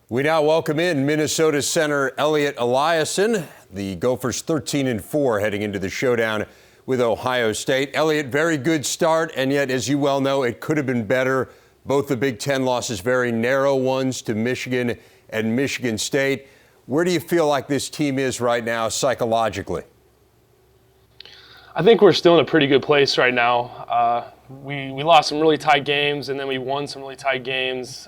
We now welcome in Minnesota center Elliot Eliason. The Gophers 13-4 heading into the showdown with Ohio State. Elliot, very good start, and yet, as you well know, it could have been better. Both the Big Ten losses, very narrow ones to Michigan and Michigan State. Where do you feel like this team is right now psychologically? I think we're still in a pretty good place right now. We lost some really tight games, and then we won some really tight games.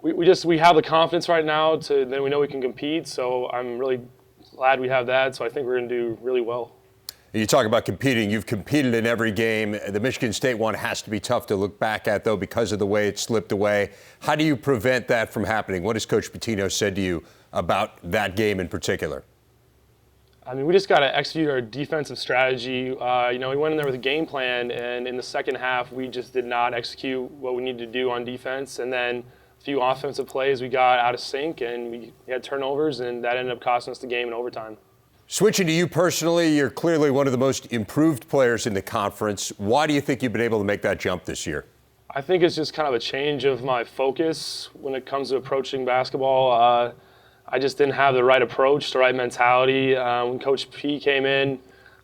We have the confidence right now that we know we can compete, so I'm really glad we have that. So I think we're going to do really well. You talk about competing. You've competed in every game. The Michigan State one has to be tough to look back at, though, because of the way it slipped away. How do you prevent that from happening? What has Coach Pitino said to you about that game in particular? I mean, we just got to execute our defensive strategy. We went in there with a game plan, and in the second half, we just did not execute what we needed to do on defense. And then a few offensive plays we got out of sync, and we had turnovers, and that ended up costing us the game in overtime. Switching to you personally, you're clearly one of the most improved players in the conference. Why do you think you've been able to make that jump this year? I think it's just kind of a change of my focus when it comes to approaching basketball. I just didn't have the right approach, the right mentality. When Coach P came in,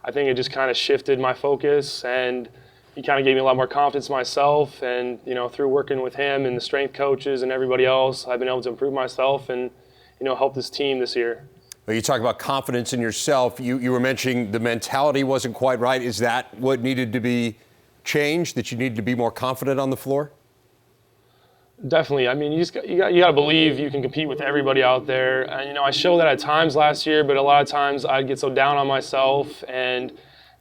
I think it just kind of shifted my focus, and he kind of gave me a lot more confidence in myself. And, through working with him and the strength coaches and everybody else, I've been able to improve myself and, help this team this year. Well, you talk about confidence in yourself. You were mentioning the mentality wasn't quite right. Is that what needed to be changed, that you needed to be more confident on the floor? Definitely. I mean, you got to believe you can compete with everybody out there. And, I showed that at times last year, but a lot of times I'd get so down on myself, and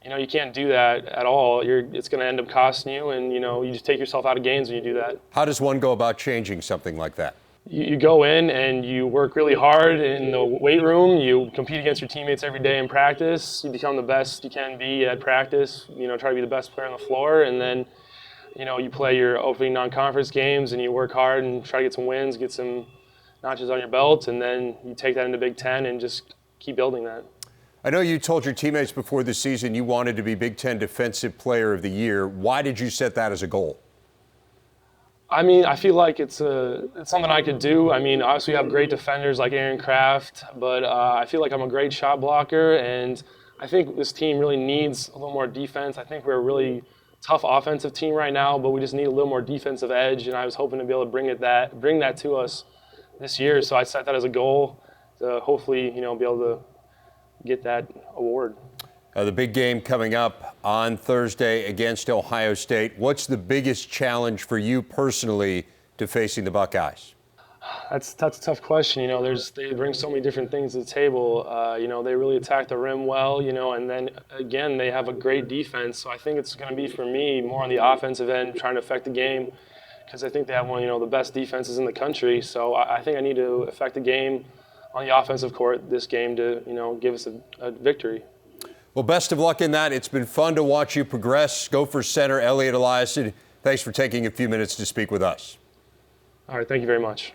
you can't do that at all. It's going to end up costing you, and you just take yourself out of games when you do that. How does one go about changing something like that? You go in and you work really hard in the weight room. You compete against your teammates every day in practice. You become the best you can be at practice. Try to be the best player on the floor, and then you play your opening non-conference games and you work hard and try to get some wins, get some notches on your belt, and then you take that into Big Ten and just keep building that. I know you told your teammates before the season you wanted to be Big Ten Defensive Player of the Year. Why did you set that as a goal? I mean, I feel like it's something I could do. I mean, obviously we have great defenders like Aaron Kraft, but I feel like I'm a great shot blocker, and I think this team really needs a little more defense. I think we're a really tough offensive team right now, but we just need a little more defensive edge, and I was hoping to be able to bring that to us this year. So I set that as a goal to hopefully, be able to get that award. The big game coming up on Thursday against Ohio State. What's the biggest challenge for you personally to facing the Buckeyes? That's a tough question. They bring so many different things to the table. They really attack the rim well, and then again, they have a great defense. So I think it's going to be, for me, more on the offensive end, trying to affect the game, because I think they have one of the best defenses in the country. So I think I need to affect the game on the offensive court this game to give us a victory. Well, best of luck in that. It's been fun to watch you progress. Gophers center Elliot Eliason, thanks for taking a few minutes to speak with us. All right, thank you very much.